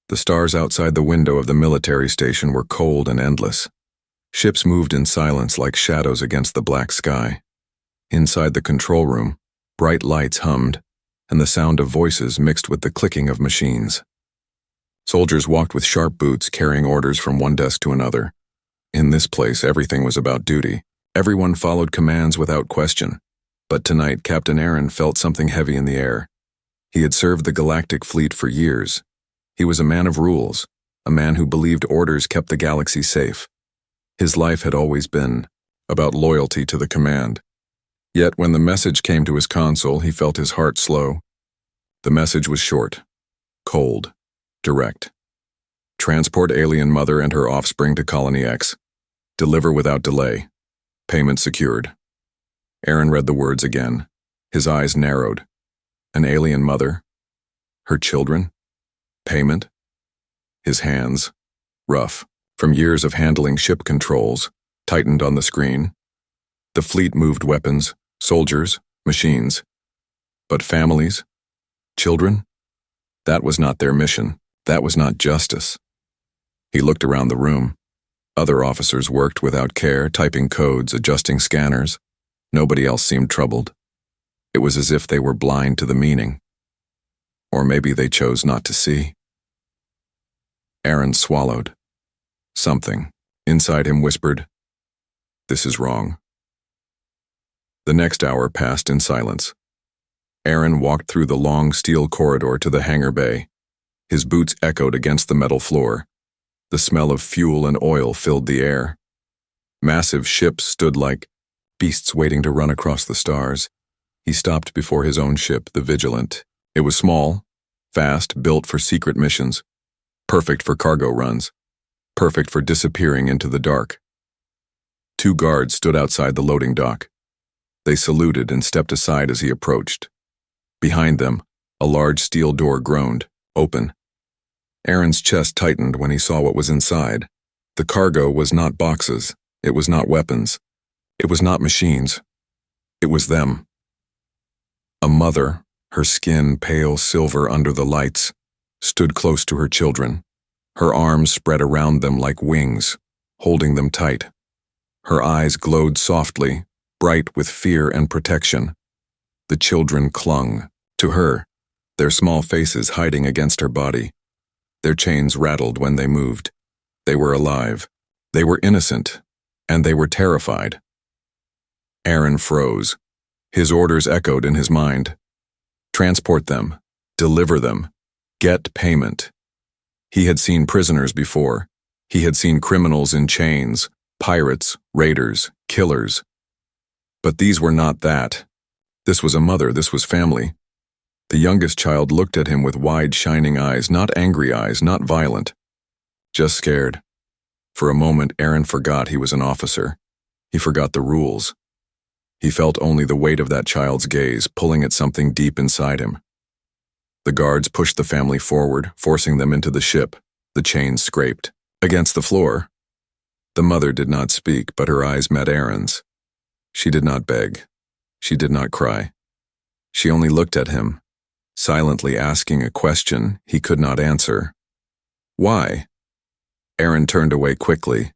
The stars outside the window of the military station were cold and endless. Ships moved in silence like shadows against the black sky. Inside the control room, bright lights hummed, and the sound of voices mixed with the clicking of machines. Soldiers walked with sharp boots, carrying orders from one desk to another. In this place, everything was about duty. Everyone followed commands without question. But tonight, Captain Aaron felt something heavy in the air. He had served the galactic fleet for years. He was a man of rules, a man who believed orders kept the galaxy safe. His life had always been about loyalty to the command. Yet when the message came to his console, he felt his heart slow. The message was short, cold, direct. Transport alien mother and her offspring to Colony X. Deliver without delay. Payment secured. Aaron read the words again. His eyes narrowed. An alien mother? Her children? Payment? His hands, rough, from years of handling ship controls, tightened on the screen. The fleet moved weapons, soldiers, machines. But families? Children? That was not their mission. That was not justice. He looked around the room. Other officers worked without care, typing codes, adjusting scanners. Nobody else seemed troubled. It was as if they were blind to the meaning. Or maybe they chose not to see. Aaron swallowed. Something inside him whispered, "This is wrong." The next hour passed in silence. Aaron walked through the long steel corridor to the hangar bay. His boots echoed against the metal floor. The smell of fuel and oil filled the air. Massive ships stood like beasts waiting to run across the stars. He stopped before his own ship, the Vigilant. It was small, fast, built for secret missions, perfect for cargo runs, perfect for disappearing into the dark. Two guards stood outside the loading dock. They saluted and stepped aside as he approached. Behind them, a large steel door groaned, open. Aaron's chest tightened when he saw what was inside. The cargo was not boxes. It was not weapons. It was not machines. It was them. A mother, her skin pale silver under the lights, stood close to her children, her arms spread around them like wings, holding them tight. Her eyes glowed softly, bright with fear and protection. The children clung to her, their small faces hiding against her body. Their chains rattled when they moved. They were alive. They were innocent. And they were terrified. Aaron froze. His orders echoed in his mind. Transport them. Deliver them. Get payment. He had seen prisoners before. He had seen criminals in chains, pirates, raiders, killers. But these were not that. This was a mother, this was family. The youngest child looked at him with wide, shining eyes, not angry eyes, not violent. Just scared. For a moment, Aaron forgot he was an officer. He forgot the rules. He felt only the weight of that child's gaze, pulling at something deep inside him. The guards pushed the family forward, forcing them into the ship. The chains scraped against the floor. The mother did not speak, but her eyes met Aaron's. She did not beg. She did not cry. She only looked at him, silently asking a question he could not answer. Why? Aaron turned away quickly,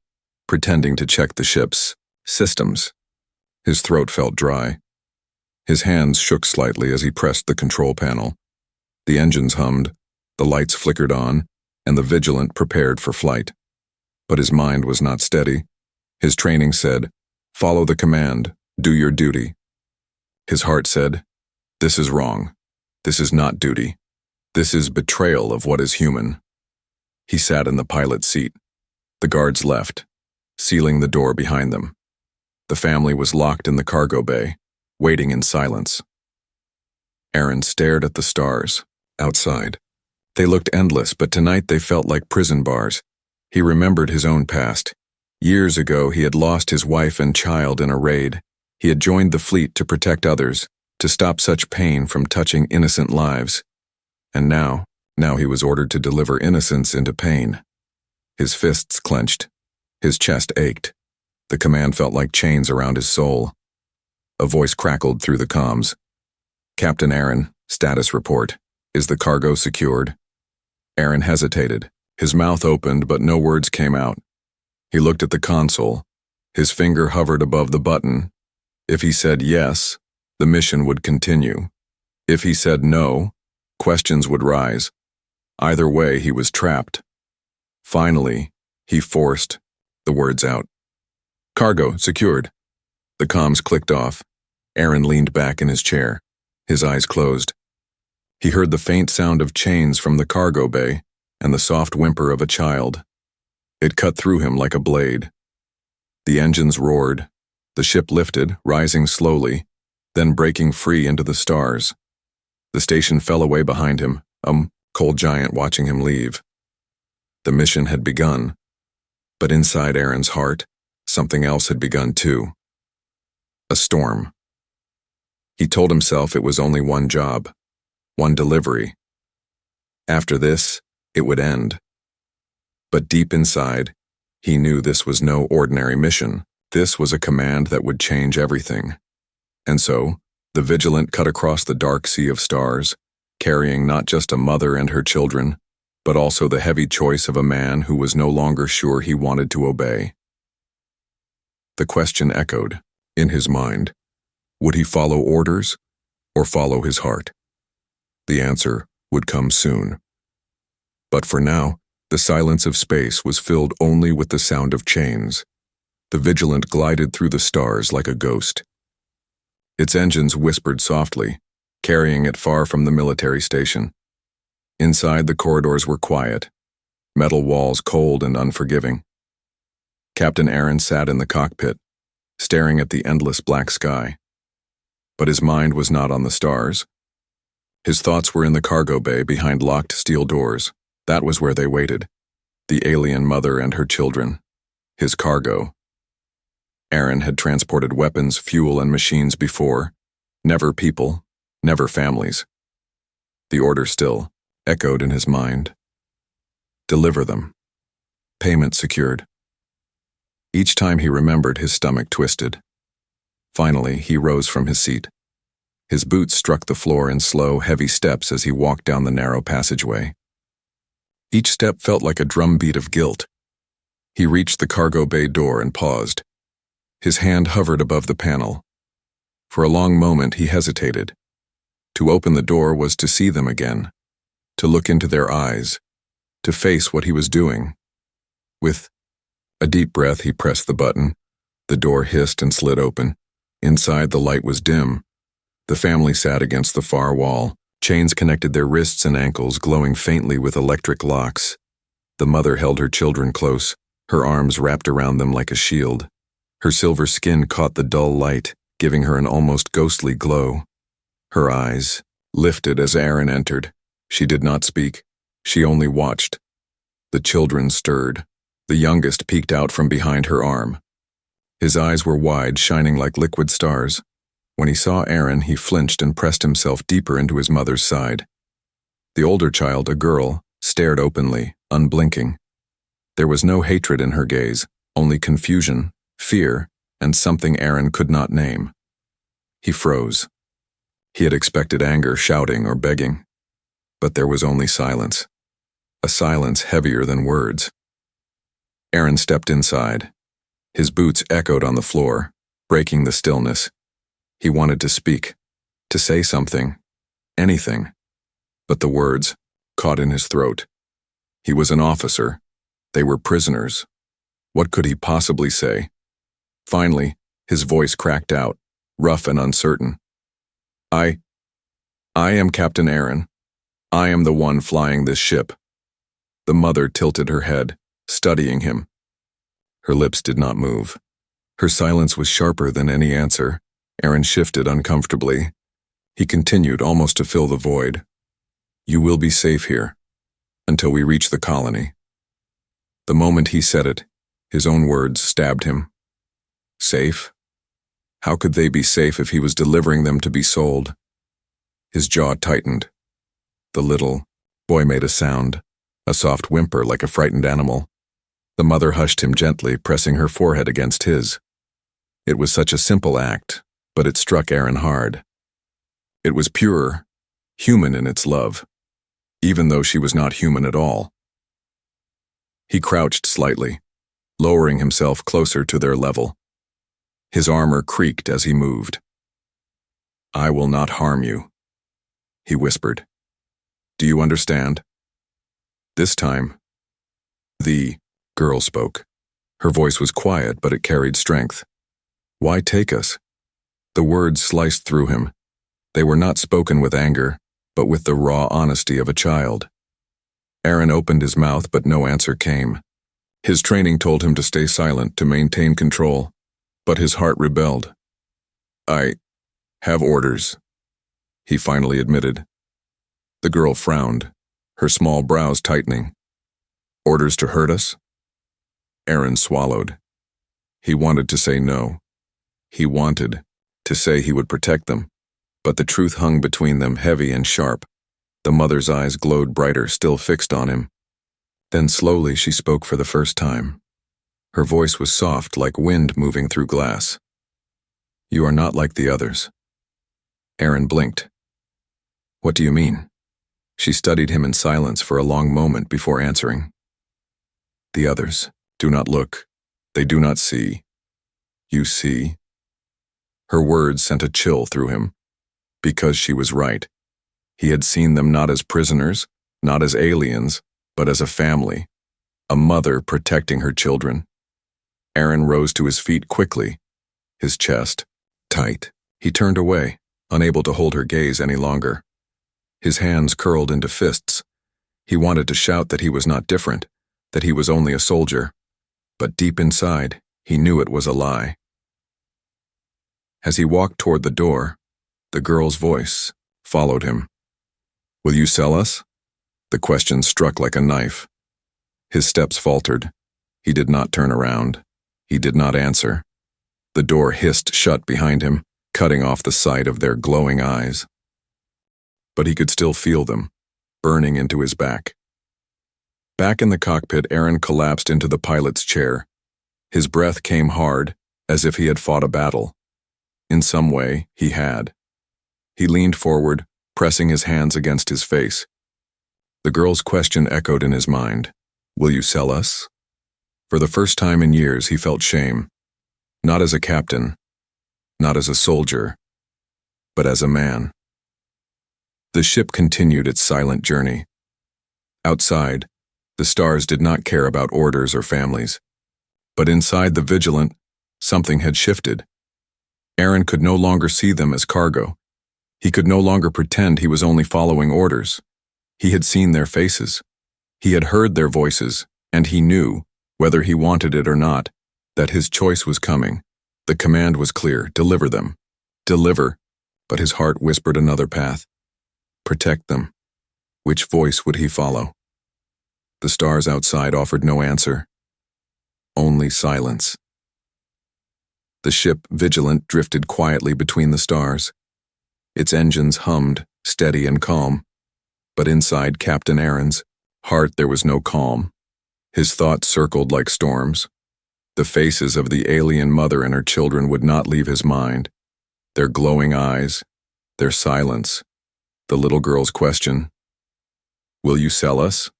pretending to check the ship's systems. His throat felt dry. His hands shook slightly as he pressed the control panel. The engines hummed, the lights flickered on, and the Vigilant prepared for flight. But his mind was not steady. His training said, "Follow the command, do your duty." His heart said, "This is wrong. This is not duty. This is betrayal of what is human." He sat in the pilot's seat. The guards left, sealing the door behind them. The family was locked in the cargo bay, waiting in silence. Aaron stared at the stars, outside. They looked endless, but tonight they felt like prison bars. He remembered his own past. Years ago, he had lost his wife and child in a raid. He had joined the fleet to protect others, to stop such pain from touching innocent lives. And now he was ordered to deliver innocence into pain. His fists clenched. His chest ached. The command felt like chains around his soul. A voice crackled through the comms. "Captain Aaron, status report. Is the cargo secured?" Aaron hesitated. His mouth opened, but no words came out. He looked at the console. His finger hovered above the button. If he said yes, the mission would continue. If he said no, questions would rise. Either way, he was trapped. Finally, he forced the words out. "Cargo secured." The comms clicked off. Aaron leaned back in his chair, his eyes closed. He heard the faint sound of chains from the cargo bay and the soft whimper of a child. It cut through him like a blade. The engines roared. The ship lifted, rising slowly, then breaking free into the stars. The station fell away behind him, a cold giant watching him leave. The mission had begun, but inside Aaron's heart, something else had begun too. A storm. He told himself it was only one job, one delivery. After this, it would end. But deep inside, he knew this was no ordinary mission. This was a command that would change everything. And so, the Vigilant cut across the dark sea of stars, carrying not just a mother and her children, but also the heavy choice of a man who was no longer sure he wanted to obey. The question echoed in his mind. Would he follow orders or follow his heart? The answer would come soon. But for now, the silence of space was filled only with the sound of chains. The Vigilant glided through the stars like a ghost. Its engines whispered softly, carrying it far from the military station. Inside, the corridors were quiet, metal walls cold and unforgiving. Captain Aaron sat in the cockpit, staring at the endless black sky. But his mind was not on the stars. His thoughts were in the cargo bay behind locked steel doors. That was where they waited. The alien mother and her children. His cargo. Aaron had transported weapons, fuel, and machines before. Never people, never families. The order still echoed in his mind. Deliver them. Payment secured. Each time he remembered, his stomach twisted. Finally, he rose from his seat. His boots struck the floor in slow, heavy steps as he walked down the narrow passageway. Each step felt like a drumbeat of guilt. He reached the cargo bay door and paused. His hand hovered above the panel. For a long moment, he hesitated. To open the door was to see them again, to look into their eyes, to face what he was doing. With a deep breath, he pressed the button. The door hissed and slid open. Inside, the light was dim. The family sat against the far wall. Chains connected their wrists and ankles, glowing faintly with electric locks. The mother held her children close, her arms wrapped around them like a shield. Her silver skin caught the dull light, giving her an almost ghostly glow. Her eyes lifted as Aaron entered. She did not speak. She only watched. The children stirred. The youngest peeked out from behind her arm. His eyes were wide, shining like liquid stars. When he saw Aaron, he flinched and pressed himself deeper into his mother's side. The older child, a girl, stared openly, unblinking. There was no hatred in her gaze, only confusion, fear, and something Aaron could not name. He froze. He had expected anger, shouting, or begging. But there was only silence. A silence heavier than words. Aaron stepped inside. His boots echoed on the floor, breaking the stillness. He wanted to speak, to say something, anything. But the words caught in his throat. He was an officer. They were prisoners. What could he possibly say? Finally, his voice cracked out, rough and uncertain. I am Captain Aaron. I am the one flying this ship." The mother tilted her head, studying him. Her lips did not move. Her silence was sharper than any answer. Aaron shifted uncomfortably. He continued, almost to fill the void. "You will be safe here, until we reach the colony." The moment he said it, his own words stabbed him. Safe? How could they be safe if he was delivering them to be sold? His jaw tightened. The little boy made a sound, a soft whimper like a frightened animal. The mother hushed him gently, pressing her forehead against his. It was such a simple act, but it struck Aaron hard. It was pure, human in its love. even though she was not human at all. He crouched slightly, lowering himself closer to their level. His armor creaked as he moved. "I will not harm you," he whispered. "Do you understand?" This time, the girl spoke. Her voice was quiet, but it carried strength. "Why take us?" The words sliced through him. They were not spoken with anger, but with the raw honesty of a child. Aaron opened his mouth, but no answer came. His training told him to stay silent, to maintain control, but his heart rebelled. "I have orders," he finally admitted. The girl frowned, her small brows tightening. "Orders to hurt us?" Aaron swallowed. He wanted to say no. He wanted to say he would protect them, but the truth hung between them, heavy and sharp. The mother's eyes glowed brighter, still fixed on him. Then slowly she spoke for the first time. Her voice was soft, like wind moving through glass. "You are not like the others." Aaron blinked. "What do you mean?" She studied him in silence for a long moment before answering. "The others do not look. They do not see. You see." Her words sent a chill through him. Because she was right. He had seen them not as prisoners, not as aliens, but as a family, a mother protecting her children. Aaron rose to his feet quickly, his chest tight. He turned away, unable to hold her gaze any longer. His hands curled into fists. He wanted to shout that he was not different, that he was only a soldier, but deep inside, he knew it was a lie. As he walked toward the door, the girl's voice followed him. "Will you sell us?" The question struck like a knife. His steps faltered. He did not turn around. He did not answer. The door hissed shut behind him, cutting off the sight of their glowing eyes. But he could still feel them, burning into his back. Back in the cockpit, Aaron collapsed into the pilot's chair. His breath came hard, as if he had fought a battle. In some way, he had. He leaned forward, pressing his hands against his face. The girl's question echoed in his mind. "Will you sell us?" For the first time in years, he felt shame. Not as a captain, not as a soldier, but as a man. The ship continued its silent journey. Outside, the stars did not care about orders or families. But inside the Vigilant, something had shifted. Aaron could no longer see them as cargo. He could no longer pretend he was only following orders. He had seen their faces. He had heard their voices, and he knew, whether he wanted it or not, that his choice was coming. The command was clear: deliver them. Deliver. But his heart whispered another path. Protect them. Which voice would he follow? The stars outside offered no answer. Only silence. The ship, Vigilant, drifted quietly between the stars. Its engines hummed, steady and calm. But inside Captain Aaron's heart there was no calm. His thoughts circled like storms. The faces of the alien mother and her children would not leave his mind. Their glowing eyes, their silence, the little girl's question, "Will you sell us?"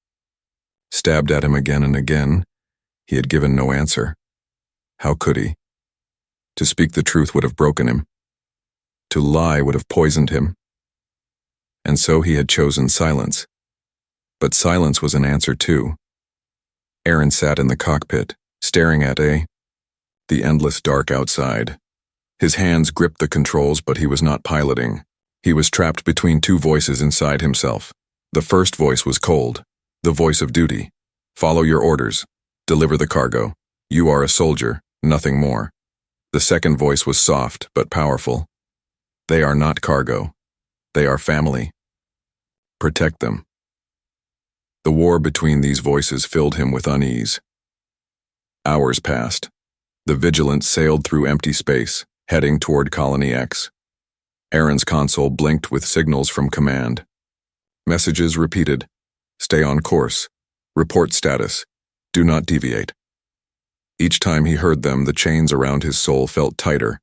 Stabbed at him again and again, he had given no answer. How could he? To speak the truth would have broken him. To lie would have poisoned him. And so he had chosen silence. But silence was an answer too. Aaron sat in the cockpit, staring at the endless dark outside. His hands gripped the controls, but he was not piloting. He was trapped between two voices inside himself. The first voice was cold, the voice of duty. Follow your orders. Deliver the cargo. You are a soldier, nothing more. The second voice was soft but powerful. They are not cargo. They are family. Protect them. The war between these voices filled him with unease. Hours passed. The Vigilant sailed through empty space, heading toward Colony X. Aaron's console blinked with signals from command. Messages repeated: stay on course, report status, do not deviate. Each time he heard them, the chains around his soul felt tighter.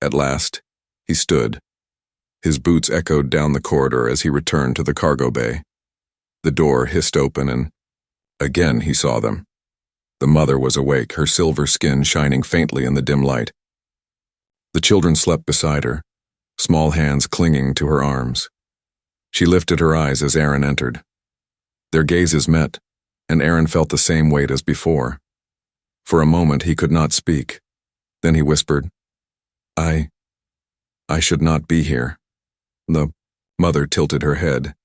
At last, he stood. His boots echoed down the corridor as he returned to the cargo bay. The door hissed open and again he saw them. The mother was awake, her silver skin shining faintly in the dim light. The children slept beside her, small hands clinging to her arms. She lifted her eyes as Aaron entered. Their gazes met, and Aaron felt the same weight as before. For a moment he could not speak. Then he whispered, I should not be here. The mother tilted her head.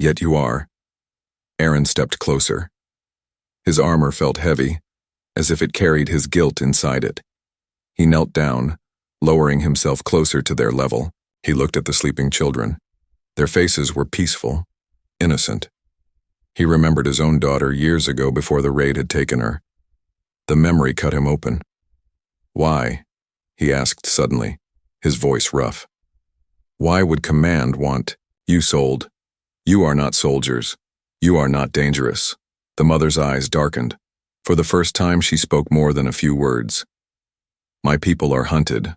Yet you are. Aaron stepped closer. His armor felt heavy, as if it carried his guilt inside it. He knelt down, lowering himself closer to their level. He looked at the sleeping children. Their faces were peaceful, innocent. He remembered his own daughter years ago before the raid had taken her. The memory cut him open. Why? He asked suddenly, his voice rough. Why would command want you sold? You are not soldiers. You are not dangerous. The mother's eyes darkened. For the first time she spoke more than a few words. My people are hunted,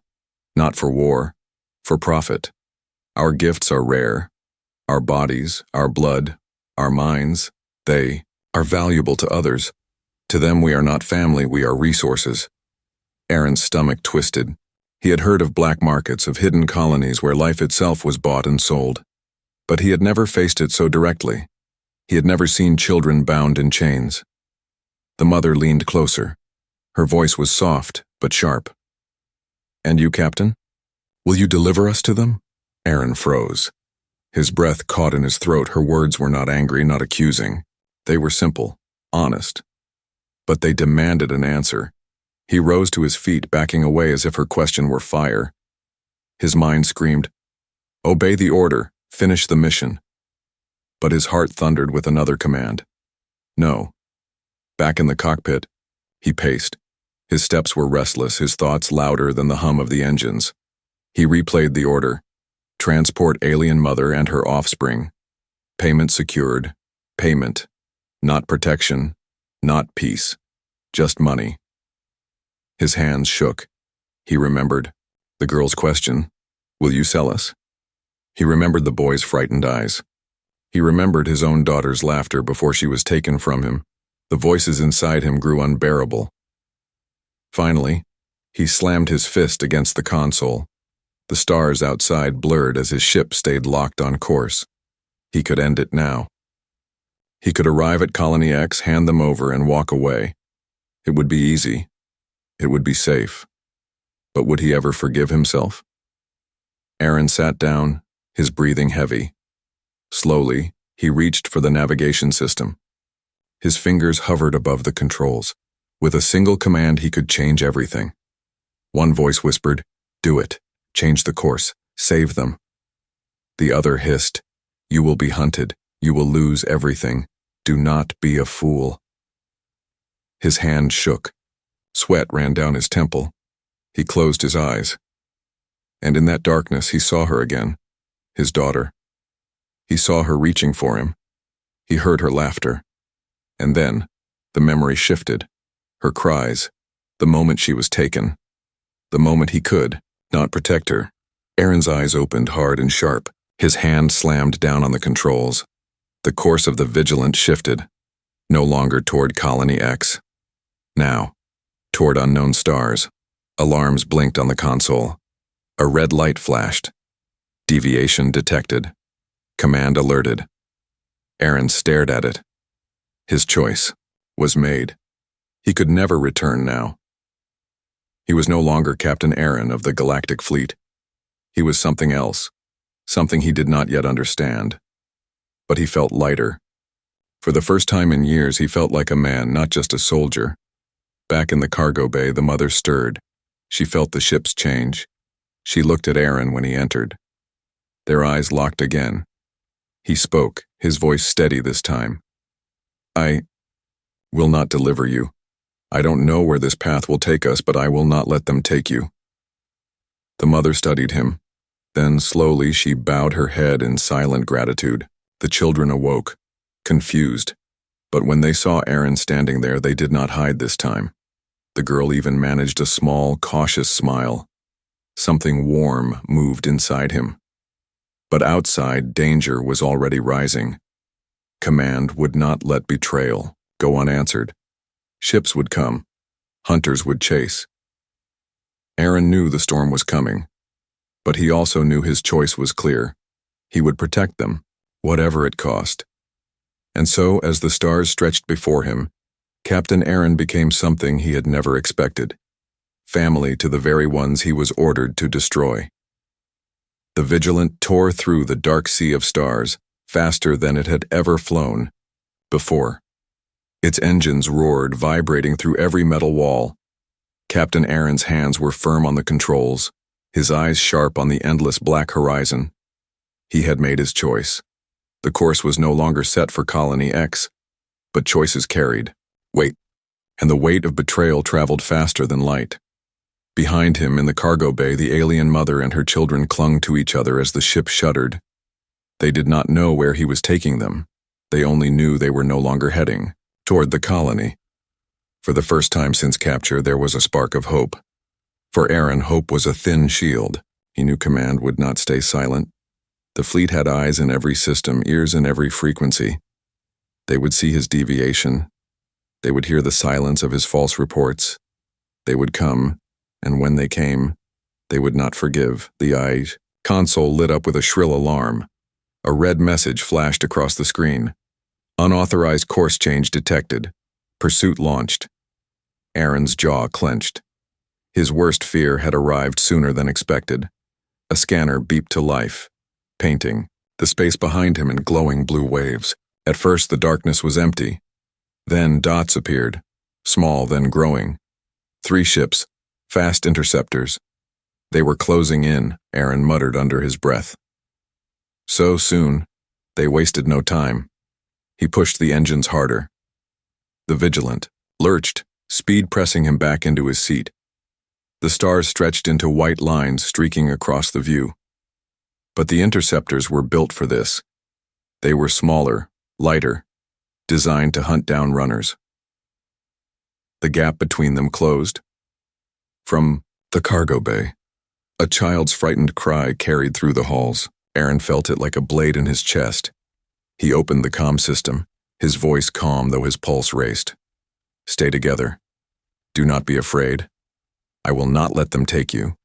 not for war, for profit. Our gifts are rare. Our bodies, our blood, our minds, they are valuable to others. To them we are not family, we are resources. Aaron's stomach twisted. He had heard of black markets, of hidden colonies where life itself was bought and sold. But he had never faced it so directly. He had never seen children bound in chains. The mother leaned closer. Her voice was soft, but sharp. And you, Captain? Will you deliver us to them? Aaron froze. His breath caught in his throat. Her words were not angry, not accusing. They were simple, honest. But they demanded an answer. He rose to his feet, backing away as if her question were fire. His mind screamed, obey the order, finish the mission. But his heart thundered with another command. No. Back in the cockpit, he paced. His steps were restless, his thoughts louder than the hum of the engines. He replayed the order. Transport alien mother and her offspring. Payment secured. Payment. Not protection. Not peace. Just money. His hands shook. He remembered the girl's question, will you sell us? He remembered the boy's frightened eyes. He remembered his own daughter's laughter before she was taken from him. The voices inside him grew unbearable. Finally, he slammed his fist against the console. The stars outside blurred as his ship stayed locked on course. He could end it now. He could arrive at Colony X, hand them over, and walk away. It would be easy. It would be safe. But would he ever forgive himself? Aaron sat down, his breathing heavy. Slowly, he reached for the navigation system. His fingers hovered above the controls. With a single command, he could change everything. One voice whispered, do it. Change the course. Save them. The other hissed, you will be hunted. You will lose everything. Do not be a fool. His hand shook. Sweat ran down his temple. He closed his eyes. And in that darkness, he saw her again, his daughter. He saw her reaching for him. He heard her laughter. And then, the memory shifted. Her cries, the moment she was taken. The moment he could not protect her. Aaron's eyes opened hard and sharp. His hand slammed down on the controls. The course of the Vigilant shifted, no longer toward Colony X. Now, toward unknown stars. Alarms blinked on the console. A red light flashed. Deviation detected. Command alerted. Aaron stared at it. His choice was made. He could never return now. He was no longer Captain Aaron of the Galactic Fleet. He was something else, something he did not yet understand. But he felt lighter. For the first time in years, he felt like a man, not just a soldier. Back in the cargo bay, the mother stirred. She felt the ship's change. She looked at Aaron when he entered. Their eyes locked again. He spoke, his voice steady this time. I will not deliver you. I don't know where this path will take us, but I will not let them take you. The mother studied him. Then slowly she bowed her head in silent gratitude. The children awoke, confused. But when they saw Aaron standing there, they did not hide this time. The girl even managed a small, cautious smile. Something warm moved inside him. But outside, danger was already rising. Command would not let betrayal go unanswered. Ships would come. Hunters would chase. Aaron knew the storm was coming, but he also knew his choice was clear. He would protect them, whatever it cost. And so, as the stars stretched before him, Captain Aaron became something he had never expected. Family to the very ones he was ordered to destroy. The Vigilant tore through the dark sea of stars, faster than it had ever flown before. Its engines roared, vibrating through every metal wall. Captain Aaron's hands were firm on the controls, his eyes sharp on the endless black horizon. He had made his choice. The course was no longer set for Colony X, but choices carried weight, and the weight of betrayal traveled faster than light. Behind him, in the cargo bay, the alien mother and her children clung to each other as the ship shuddered. They did not know where he was taking them. They only knew they were no longer heading toward the colony. For the first time since capture, there was a spark of hope. For Aaron, hope was a thin shield. He knew Command would not stay silent. The fleet had eyes in every system, ears in every frequency. They would see his deviation. They would hear the silence of his false reports. They would come, and when they came, they would not forgive. The eyes console lit up with a shrill alarm. A red message flashed across the screen. Unauthorized course change detected. Pursuit launched. Aaron's jaw clenched. His worst fear had arrived sooner than expected. A scanner beeped to life, painting the space behind him in glowing blue waves. At first, the darkness was empty. Then dots appeared, small, then growing. 3 ships, fast interceptors. They were closing in, Aaron muttered under his breath. So soon, they wasted no time. He pushed the engines harder. The Vigilant lurched, speed pressing him back into his seat. The stars stretched into white lines streaking across the view. But the interceptors were built for this. They were smaller, lighter, designed to hunt down runners. The gap between them closed. From the cargo bay, a child's frightened cry carried through the halls. Aaron felt it like a blade in his chest. He opened the comm system, his voice calm though his pulse raced. Stay together. Do not be afraid. I will not let them take you.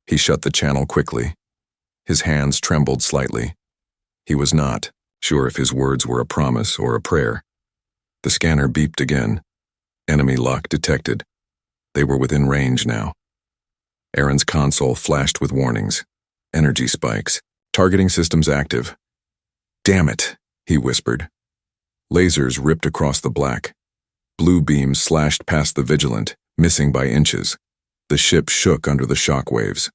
He shut the channel quickly. His hands trembled slightly. He was not sure if his words were a promise or a prayer. The scanner beeped again. Enemy lock detected. They were within range now. Aaron's console flashed with warnings. Energy spikes. Targeting systems active. Damn it, he whispered. Lasers ripped across the black. Blue beams slashed past the Vigilant, missing by inches. The ship shook under the shock waves.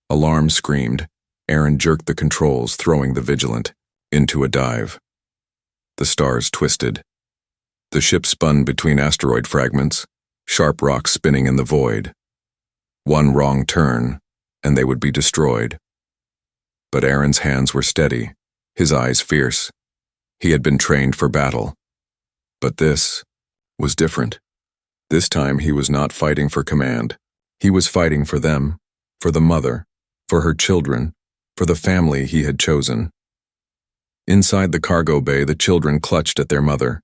Alarm screamed. Aaron jerked the controls, throwing the Vigilant into a dive. The stars twisted. The ship spun between asteroid fragments, sharp rocks spinning in the void. One wrong turn, and they would be destroyed. But Aaron's hands were steady, his eyes fierce. He had been trained for battle. But this was different. This time he was not fighting for Command. He was fighting for them, for the mother, for her children, for the family he had chosen. Inside the cargo bay, the children clutched at their mother.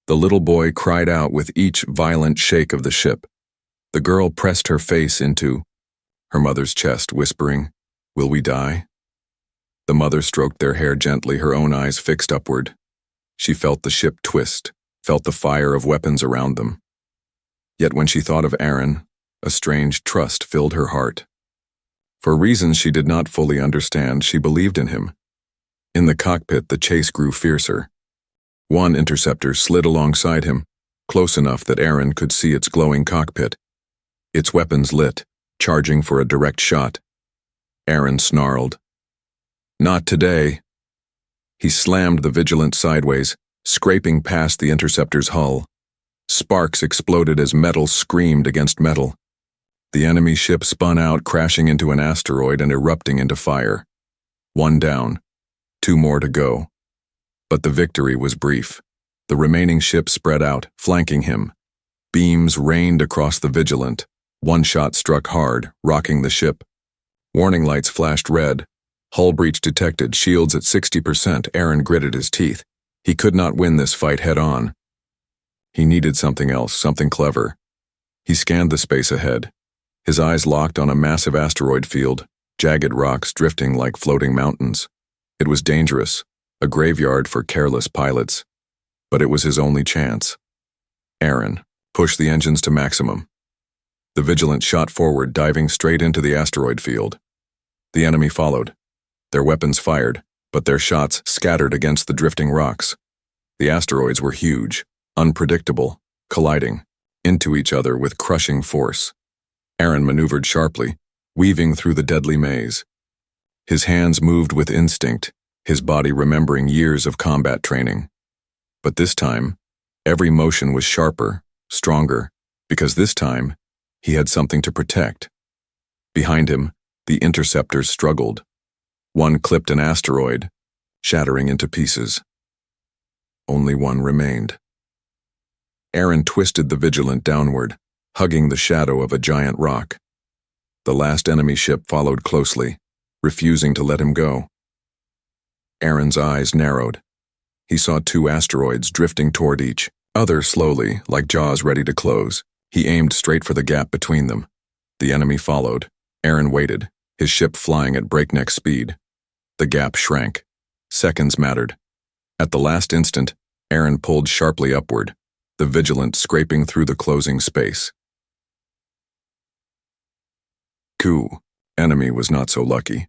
The little boy cried out with each violent shake of the ship. The girl pressed her face into her mother's chest, whispering, "Will we die?" The mother stroked their hair gently, her own eyes fixed upward. She felt the ship twist, felt the fire of weapons around them. Yet when she thought of Aaron, a strange trust filled her heart. For reasons she did not fully understand, she believed in him. In the cockpit, the chase grew fiercer. One interceptor slid alongside him, close enough that Aaron could see its glowing cockpit. Its weapons lit, charging for a direct shot. Aaron snarled. Not today. He slammed the Vigilant sideways, scraping past the interceptor's hull. Sparks exploded as metal screamed against metal. The enemy ship spun out, crashing into an asteroid and erupting into fire. 1 down, 2 more to go. But the victory was brief. The remaining ships spread out, flanking him. Beams rained across the Vigilant. One shot struck hard, rocking the ship. Warning lights flashed red. Hull breach detected, shields at 60%. Aaron gritted his teeth. He could not win this fight head-on. He needed something else, something clever. He scanned the space ahead. His eyes locked on a massive asteroid field, jagged rocks drifting like floating mountains. It was dangerous, a graveyard for careless pilots. But it was his only chance. Aaron pushed the engines to maximum. The Vigilant shot forward, diving straight into the asteroid field. The enemy followed. Their weapons fired, but their shots scattered against the drifting rocks. The asteroids were huge, unpredictable, colliding into each other with crushing force. Aaron maneuvered sharply, weaving through the deadly maze. His hands moved with instinct, his body remembering years of combat training. But this time, every motion was sharper, stronger, because this time, he had something to protect. Behind him, the interceptors struggled. One clipped an asteroid, shattering into pieces. Only one remained. Aaron twisted the Vigilant downward, hugging the shadow of a giant rock. The last enemy ship followed closely, refusing to let him go. Aaron's eyes narrowed. He saw two asteroids drifting toward each other slowly, like jaws ready to close. He aimed straight for the gap between them. The enemy followed. Aaron waited, his ship flying at breakneck speed. The gap shrank. Seconds mattered. At the last instant, Aaron pulled sharply upward, the Vigilant scraping through the closing space. Enemy was not so lucky.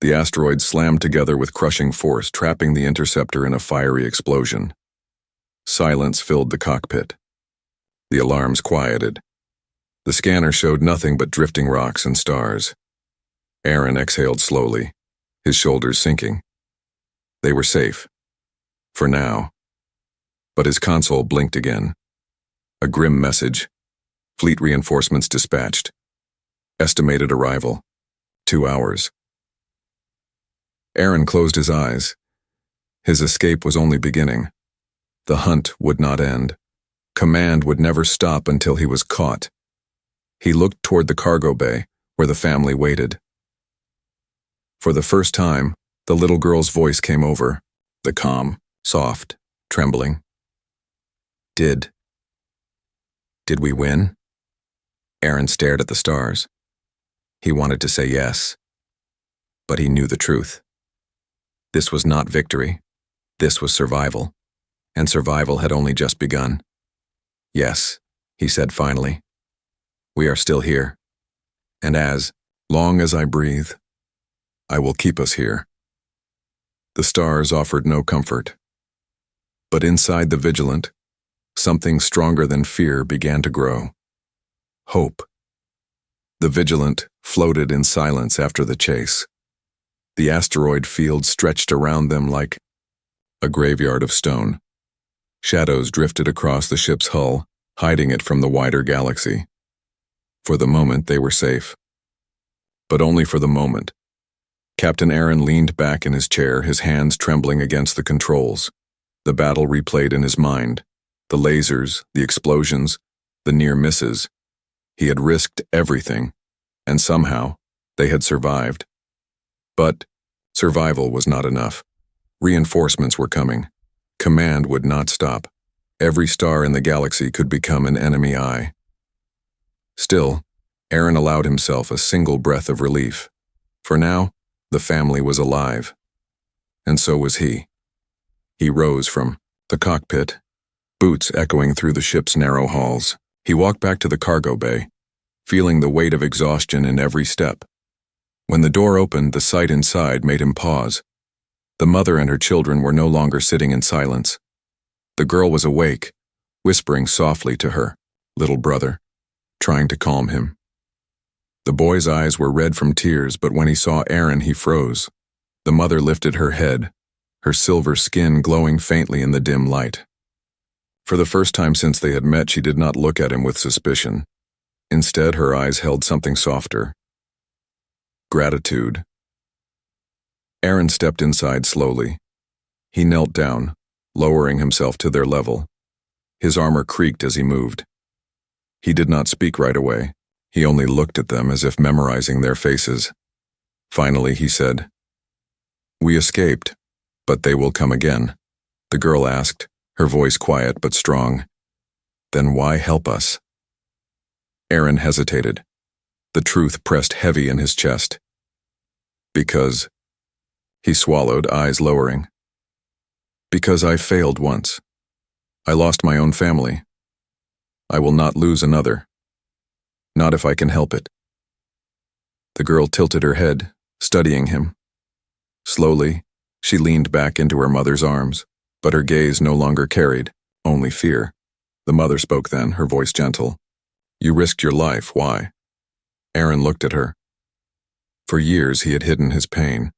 The asteroids slammed together with crushing force, trapping the interceptor in a fiery explosion. Silence filled the cockpit. The alarms quieted. The scanner showed nothing but drifting rocks and stars. Aaron exhaled slowly, his shoulders sinking. They were safe. For now. But his console blinked again. A grim message. Fleet reinforcements dispatched. Estimated arrival. 2 hours. Aaron closed his eyes. His escape was only beginning. The hunt would not end. Command would never stop until he was caught. He looked toward the cargo bay, where the family waited. For the first time, the little girl's voice came over, the calm, soft, trembling. Did we win? Aaron stared at the stars. He wanted to say yes, but he knew the truth. This was not victory. This was survival, and survival had only just begun. Yes, he said finally. We are still here, and as long as I breathe, I will keep us here. The stars offered no comfort, but inside the Vigilant, something stronger than fear began to grow. Hope. The Vigilant floated in silence after the chase. The asteroid field stretched around them like a graveyard of stone. Shadows drifted across the ship's hull, hiding it from the wider galaxy. For the moment, they were safe. But only for the moment. Captain Aaron leaned back in his chair, his hands trembling against the controls. The battle replayed in his mind. The lasers, the explosions, the near misses. He had risked everything, and somehow, they had survived. But survival was not enough. Reinforcements were coming. Command would not stop. Every star in the galaxy could become an enemy eye. Still, Aaron allowed himself a single breath of relief. For now, the family was alive. And so was he. He rose from the cockpit, boots echoing through the ship's narrow halls. He walked back to the cargo bay, feeling the weight of exhaustion in every step. When the door opened, the sight inside made him pause. The mother and her children were no longer sitting in silence. The girl was awake, whispering softly to her little brother, trying to calm him. The boy's eyes were red from tears, but when he saw Aaron, he froze. The mother lifted her head, her silver skin glowing faintly in the dim light. For the first time since they had met, she did not look at him with suspicion. Instead, her eyes held something softer. Gratitude. Aaron stepped inside slowly. He knelt down, lowering himself to their level. His armor creaked as he moved. He did not speak right away. He only looked at them as if memorizing their faces. Finally, he said, "We escaped, but they will come again. The girl asked, her voice quiet but strong. Then why help us? Aaron hesitated. The truth pressed heavy in his chest. Because, he swallowed, eyes lowering. Because I failed once. I lost my own family. I will not lose another. Not if I can help it. The girl tilted her head, studying him. Slowly, she leaned back into her mother's arms, but her gaze no longer carried, only fear. The mother spoke then, her voice gentle. You risked your life, why? Aaron looked at her. For years he had hidden his pain.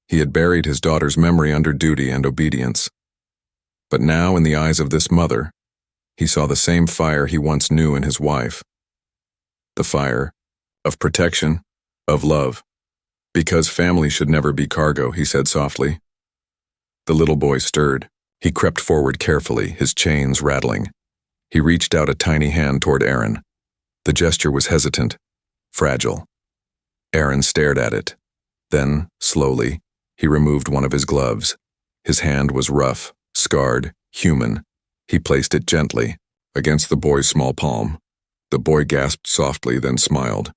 He had buried his daughter's memory under duty and obedience. But now, in the eyes of this mother, he saw the same fire he once knew in his wife. The fire of protection, of love. Because family should never be cargo, he said softly. The little boy stirred. He crept forward carefully, his chains rattling. He reached out a tiny hand toward Aaron. The gesture was hesitant, fragile. Aaron stared at it. Then, slowly, he removed one of his gloves. His hand was rough, scarred, human. He placed it gently, against the boy's small palm. The boy gasped softly, then smiled.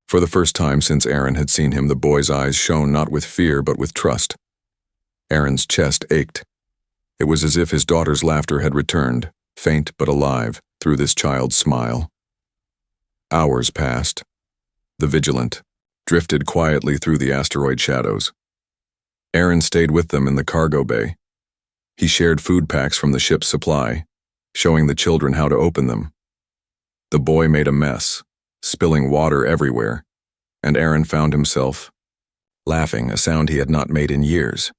For the first time since Aaron had seen him, the boy's eyes shone not with fear but with trust. Aaron's chest ached. It was as if his daughter's laughter had returned, faint but alive, through this child's smile. Hours passed. The Vigilant drifted quietly through the asteroid shadows. Aaron stayed with them in the cargo bay. He shared food packs from the ship's supply, showing the children how to open them. The boy made a mess, spilling water everywhere, and Aaron found himself laughing, a sound he had not made in years.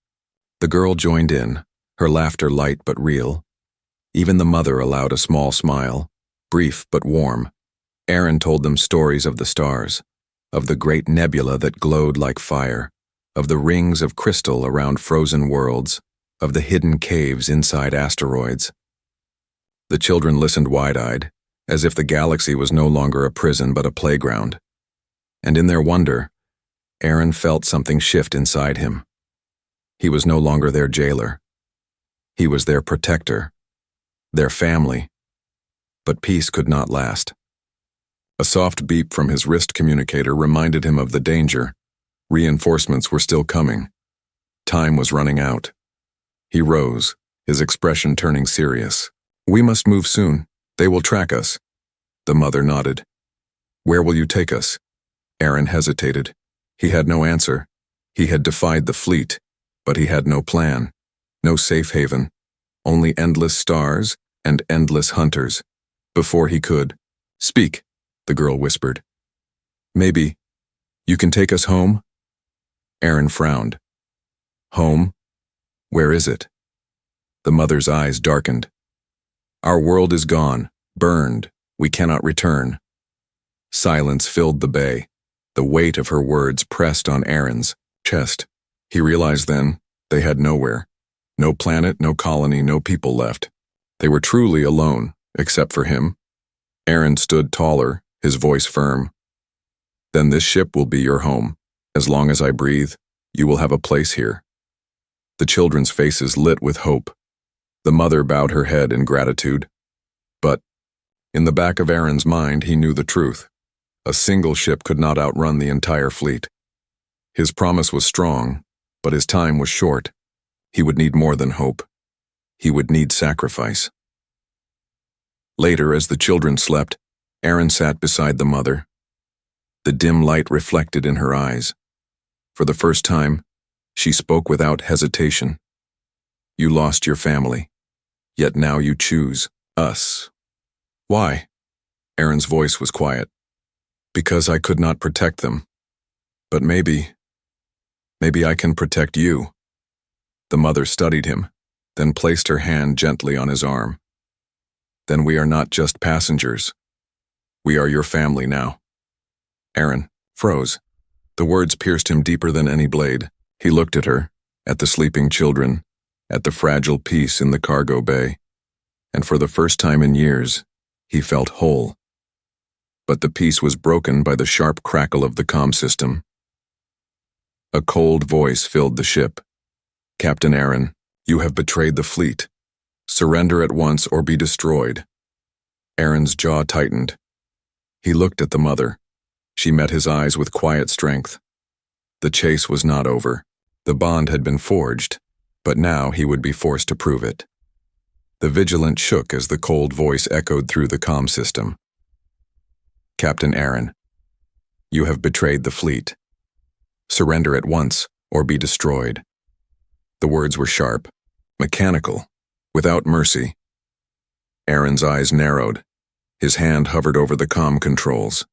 The girl joined in, her laughter light but real. Even the mother allowed a small smile, brief but warm. Aaron told them stories of the stars, of the great nebula that glowed like fire, of the rings of crystal around frozen worlds, of the hidden caves inside asteroids. The children listened wide-eyed, as if the galaxy was no longer a prison but a playground. And in their wonder, Aaron felt something shift inside him. He was no longer their jailer. He was their protector, their family. But peace could not last. A soft beep from his wrist communicator reminded him of the danger. Reinforcements were still coming. Time was running out. He rose, his expression turning serious. We must move soon. They will track us. The mother nodded. Where will you take us? Aaron hesitated. He had no answer. He had defied the fleet, but he had no plan, no safe haven, only endless stars and endless hunters. Before he could speak, the girl whispered. Maybe you can take us home? Aaron frowned. Home? Where is it? The mother's eyes darkened. Our world is gone, burned. We cannot return. Silence filled the bay. The weight of her words pressed on Aaron's chest. He realized then they had nowhere. No planet, no colony, no people left. They were truly alone, except for him. Aaron stood taller, his voice firm. Then this ship will be your home. As long as I breathe, you will have a place here. The children's faces lit with hope. The mother bowed her head in gratitude. But, in the back of Aaron's mind, he knew the truth. A single ship could not outrun the entire fleet. His promise was strong, but his time was short. He would need more than hope. He would need sacrifice. Later, as the children slept, Aaron sat beside the mother. The dim light reflected in her eyes. For the first time, she spoke without hesitation. You lost your family, yet now you choose us. Why? Aaron's voice was quiet. Because I could not protect them. But maybe I can protect you. The mother studied him, then placed her hand gently on his arm. Then we are not just passengers. We are your family now. Aaron froze. The words pierced him deeper than any blade. He looked at her, at the sleeping children, at the fragile peace in the cargo bay, and for the first time in years, he felt whole. But the peace was broken by the sharp crackle of the comm system. A cold voice filled the ship. Captain Aaron, You have betrayed the fleet. Surrender at once or be destroyed. Aaron's jaw tightened. He looked at the mother. She met his eyes with quiet strength. The chase was not over. The bond had been forged, but now he would be forced to prove it. The vigilant shook as the cold voice echoed through the comm system. Captain Aaron, you have betrayed the fleet. Surrender at once or be destroyed. The words were sharp, mechanical, without mercy. Aaron's eyes narrowed. His hand hovered over the comm controls.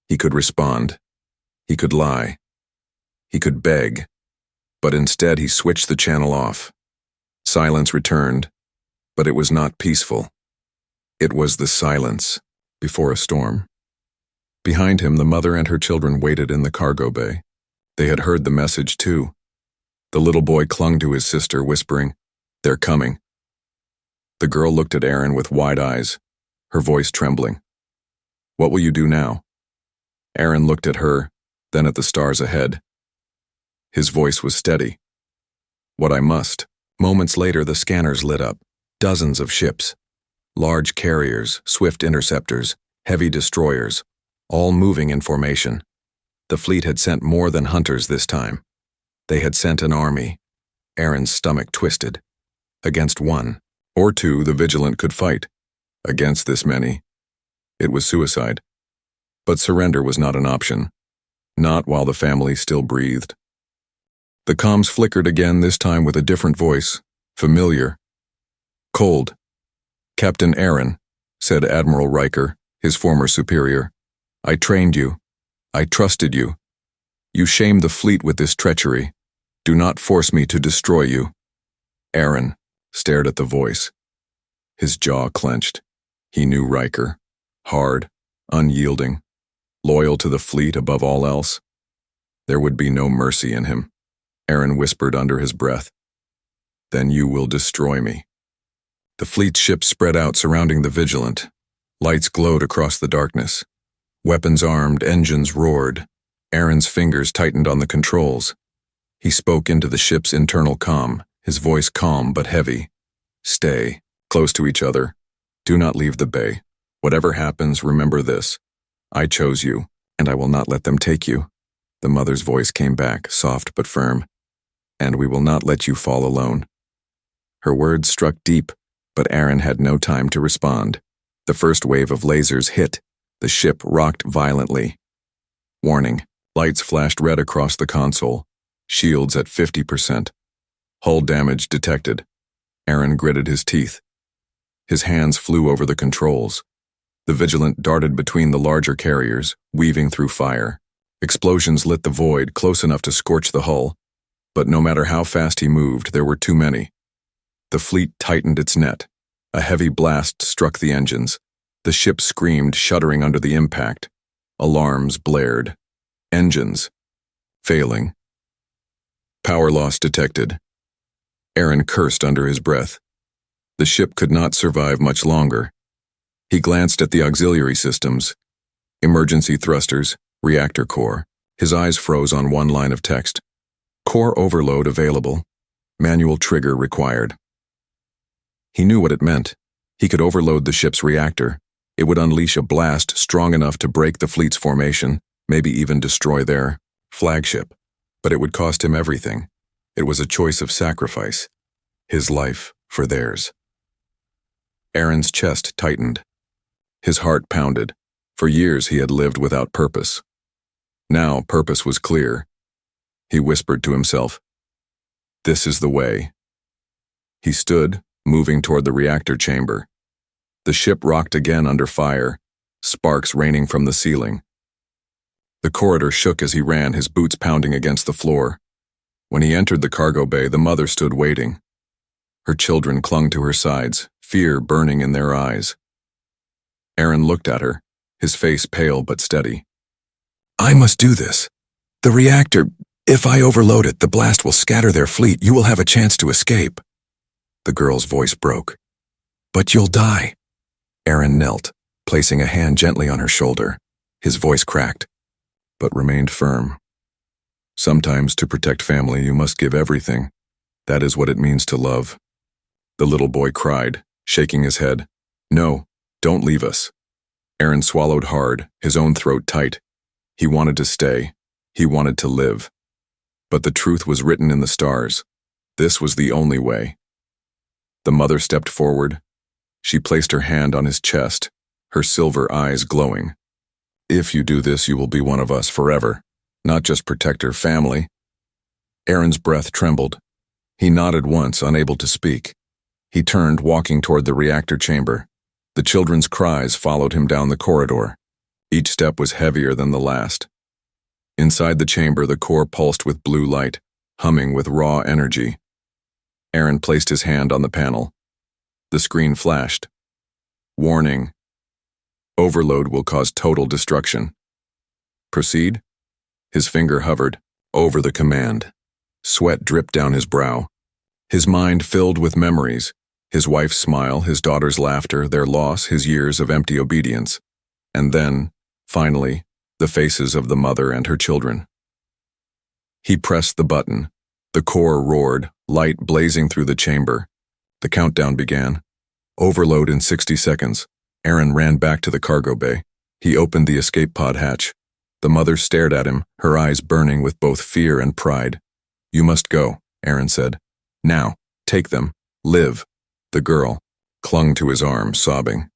He could respond. He could lie. He could beg. But instead he switched the channel off. Silence returned, but it was not peaceful. It was the silence before a storm. Behind him, the mother and her children waited in the cargo bay. They had heard the message too. The little boy clung to his sister, whispering, "They're coming." The girl looked at Aaron with wide eyes, her voice trembling. "What will you do now?" Aaron looked at her, then at the stars ahead. His voice was steady. "What I must." Moments later, the scanners lit up. Dozens of ships. Large carriers, swift interceptors, heavy destroyers, all moving in formation. The fleet had sent more than hunters this time. They had sent an army. Aaron's stomach twisted. Against one, or two, the vigilant could fight. Against this many, it was suicide. But surrender was not an option. Not while the family still breathed. The comms flickered again, this time with a different voice, familiar. Cold. "Captain Aaron," said Admiral Riker, his former superior. "I trained you. I trusted you. You shamed the fleet with this treachery. Do not force me to destroy you." Aaron stared at the voice. His jaw clenched. He knew Riker. Hard, unyielding, loyal to the fleet above all else. There would be no mercy in him. Aaron whispered under his breath. "Then you will destroy me." The fleet's ships spread out surrounding the vigilant. Lights glowed across the darkness. Weapons armed, engines roared. Aaron's fingers tightened on the controls. He spoke into the ship's internal comm, his voice calm but heavy. "Stay close to each other. Do not leave the bay. Whatever happens, remember this. I chose you, and I will not let them take you." The mother's voice came back, soft but firm. "And we will not let you fall alone." Her words struck deep, but Aaron had no time to respond. The first wave of lasers hit. The ship rocked violently. Warning. Lights flashed red across the console. Shields at 50%. Hull damage detected. Aaron gritted his teeth. His hands flew over the controls. The vigilant darted between the larger carriers, weaving through fire. Explosions lit the void, close enough to scorch the hull. But no matter how fast he moved, there were too many. The fleet tightened its net. A heavy blast struck the engines. The ship screamed, shuddering under the impact. Alarms blared. Engines failing. Power loss detected. Aaron cursed under his breath. The ship could not survive much longer. He glanced at the auxiliary systems. Emergency thrusters, reactor core. His eyes froze on one line of text. Core overload available. Manual trigger required. He knew what it meant. He could overload the ship's reactor. It would unleash a blast strong enough to break the fleet's formation, maybe even destroy their flagship. But it would cost him everything. It was a choice of sacrifice. His life for theirs. Aaron's chest tightened. His heart pounded. For years he had lived without purpose. Now purpose was clear. He whispered to himself, "This is the way." He stood, moving toward the reactor chamber. The ship rocked again under fire, sparks raining from the ceiling. The corridor shook as he ran, his boots pounding against the floor. When he entered the cargo bay, the mother stood waiting. Her children clung to her sides, fear burning in their eyes. Aaron looked at her, his face pale but steady. "I must do this. The reactor, if I overload it, the blast will scatter their fleet. You will have a chance to escape." The girl's voice broke. "But you'll die." Aaron knelt, placing a hand gently on her shoulder. His voice cracked, but remained firm. "Sometimes to protect family, you must give everything. That is what it means to love. The little boy cried, shaking his head. No, don't leave us. Aaron swallowed hard, his own throat tight. He wanted to stay. He wanted to live. But the truth was written in the stars. This was the only way. The mother stepped forward. She placed her hand on his chest, her silver eyes glowing. If you do this, you will be one of us forever, not just protect her family. Aaron's breath trembled. He nodded once, unable to speak. He turned, walking toward the reactor chamber. The children's cries followed him down the corridor. Each step was heavier than the last. Inside the chamber, the core pulsed with blue light, humming with raw energy. Aaron placed his hand on the panel. The screen flashed. Warning. Overload will cause total destruction. Proceed? His finger hovered over the command. Sweat dripped down his brow. His mind filled with memories. His wife's smile, his daughter's laughter, their loss, his years of empty obedience. And then, finally, the faces of the mother and her children. He pressed the button. The core roared, light blazing through the chamber. The countdown began. Overload in 60 seconds. Aaron ran back to the cargo bay. He opened the escape pod hatch. The mother stared at him, her eyes burning with both fear and pride. You must go, Aaron said. Now, take them. Live. The girl clung to his arm, sobbing.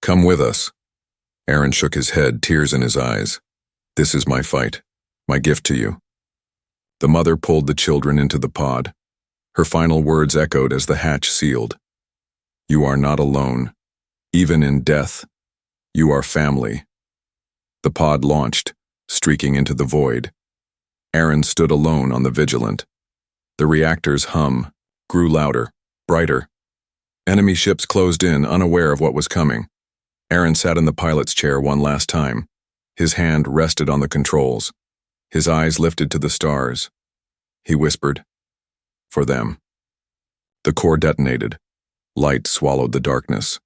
Come with us. Aaron shook his head, tears in his eyes. This is my fight, my gift to you. The mother pulled the children into the pod. Her final words echoed as the hatch sealed. You are not alone. Even in death, you are family. The pod launched, streaking into the void. Aaron stood alone on the Vigilant. The reactor's hum grew louder, brighter. Enemy ships closed in, unaware of what was coming. Aaron sat in the pilot's chair one last time. His hand rested on the controls. His eyes lifted to the stars. He whispered, For them. The core detonated. Light swallowed the darkness.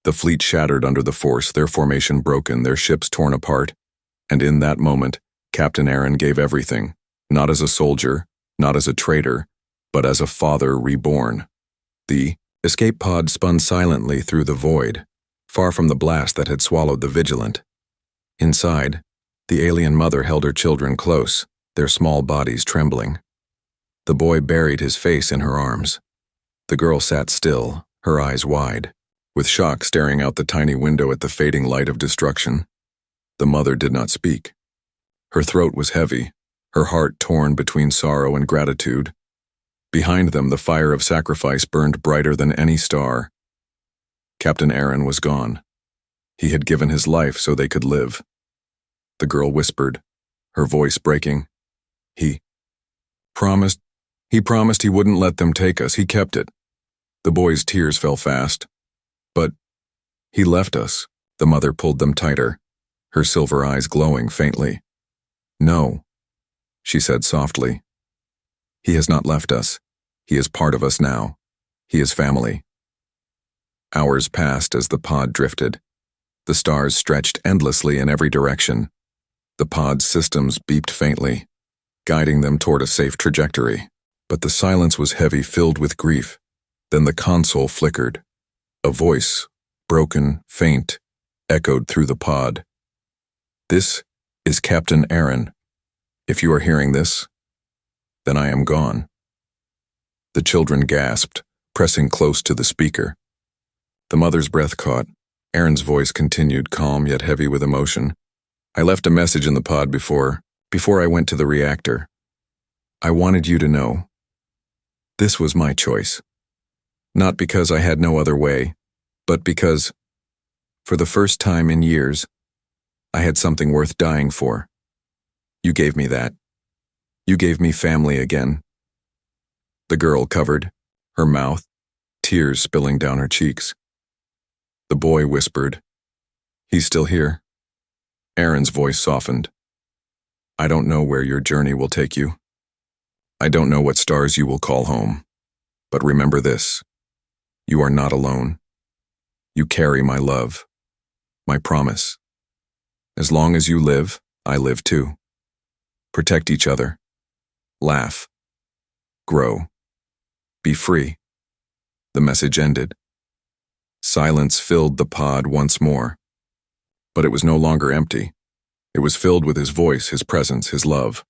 The fleet shattered under the force, their formation broken, their ships torn apart. And in that moment, Captain Aaron gave everything, not as a soldier, not as a traitor, but as a father reborn. The escape pod spun silently through the void, far from the blast that had swallowed the Vigilant. Inside, the alien mother held her children close, their small bodies trembling. The boy buried his face in her arms. The girl sat still, her eyes wide, with shock staring out the tiny window at the fading light of destruction. The mother did not speak. Her throat was heavy, her heart torn between sorrow and gratitude. Behind them, the fire of sacrifice burned brighter than any star. Captain Aaron was gone. He had given his life so they could live. The girl whispered, her voice breaking. He promised he wouldn't let them take us. He kept it. The boy's tears fell fast. But he left us. The mother pulled them tighter, her silver eyes glowing faintly. No, she said softly. He has not left us. He is part of us now. He is family. Hours passed as the pod drifted. The stars stretched endlessly in every direction. The pod's systems beeped faintly, guiding them toward a safe trajectory. But the silence was heavy, filled with grief. Then the console flickered. A voice, broken, faint, echoed through the pod. This is Captain Aaron. If you are hearing this, then I am gone. The children gasped, pressing close to the speaker. The mother's breath caught. Aaron's voice continued, calm yet heavy with emotion. I left a message in the pod before I went to the reactor. I wanted you to know. This was my choice. Not because I had no other way, but because, for the first time in years, I had something worth dying for. You gave me that. You gave me family again. The girl covered, her mouth, tears spilling down her cheeks. The boy whispered, He's still here. Aaron's voice softened. I don't know where your journey will take you. I don't know what stars you will call home. But remember this. You are not alone. You carry my love, my promise. As long as you live, I live too. Protect each other. Laugh. Grow. Be free. The message ended. Silence filled the pod once more. But it was no longer empty. It was filled with his voice, his presence, his love.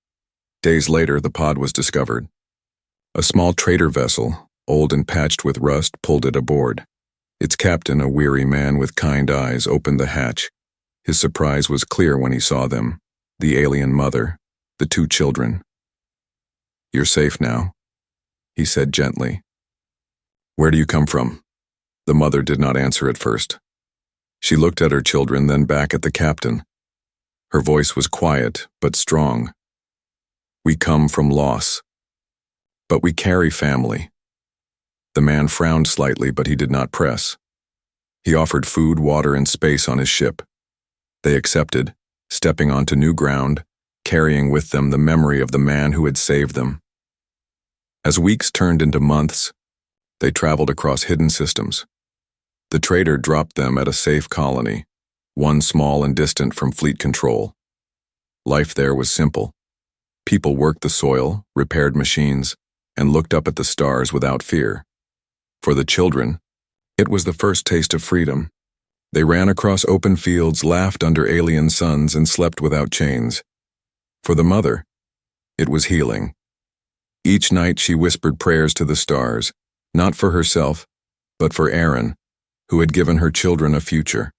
Days later, the pod was discovered. A small trader vessel, old and patched with rust, pulled it aboard. Its captain, a weary man with kind eyes, opened the hatch. His surprise was clear when he saw them, the alien mother, the 2 children. "You're safe now," he said gently. "Where do you come from?" The mother did not answer at first. She looked at her children, then back at the captain. Her voice was quiet, but strong. "We come from loss. But we carry family." The man frowned slightly, but he did not press. He offered food, water, and space on his ship. They accepted, stepping onto new ground, carrying with them the memory of the man who had saved them. As weeks turned into months, they traveled across hidden systems. The trader dropped them at a safe colony, one small and distant from fleet control. Life there was simple. People worked the soil, repaired machines, and looked up at the stars without fear. For the children, it was the first taste of freedom. They ran across open fields, laughed under alien suns, and slept without chains. For the mother, it was healing. Each night she whispered prayers to the stars, not for herself, but for Aaron, who had given her children a future.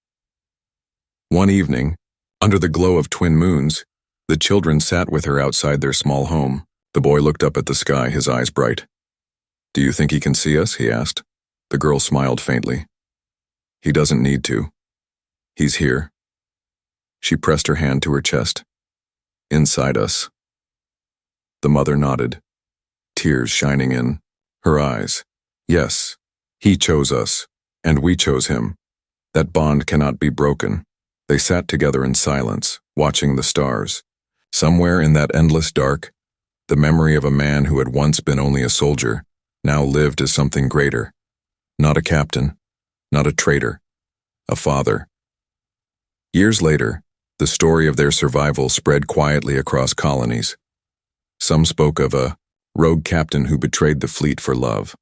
One evening, under the glow of twin moons, the children sat with her outside their small home. The boy looked up at the sky, his eyes bright. "Do you think he can see us?" he asked. The girl smiled faintly. "He doesn't need to. He's here." She pressed her hand to her chest. "Inside us." The mother nodded, tears shining in her eyes. "Yes, he chose us, and we chose him. That bond cannot be broken." They sat together in silence, watching the stars. Somewhere in that endless dark, the memory of a man who had once been only a soldier now lived as something greater. Not a captain, not a traitor, a father. Years later, the story of their survival spread quietly across colonies. Some spoke of a rogue captain who betrayed the fleet for love.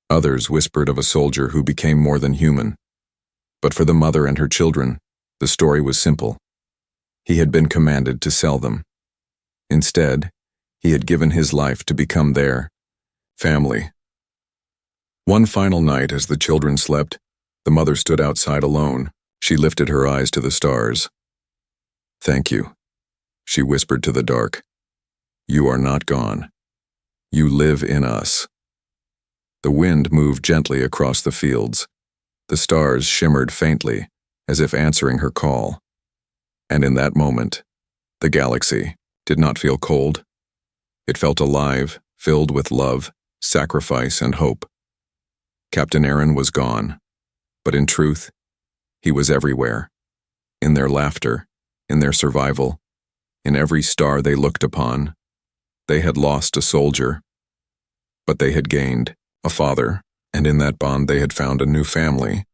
Others whispered of a soldier who became more than human. But for the mother and her children, the story was simple. He had been commanded to sell them. Instead, he had given his life to become their family. One final night, as the children slept, the mother stood outside alone. She lifted her eyes to the stars. "Thank you," she whispered to the dark. "You are not gone. You live in us." The wind moved gently across the fields. The stars shimmered faintly, as if answering her call. And in that moment, the galaxy did not feel cold. It felt alive, filled with love, sacrifice, and hope. Captain Aaron was gone, but in truth, he was everywhere. In their laughter, in their survival, in every star they looked upon. They had lost a soldier, but they had gained a father, and in that bond they had found a new family.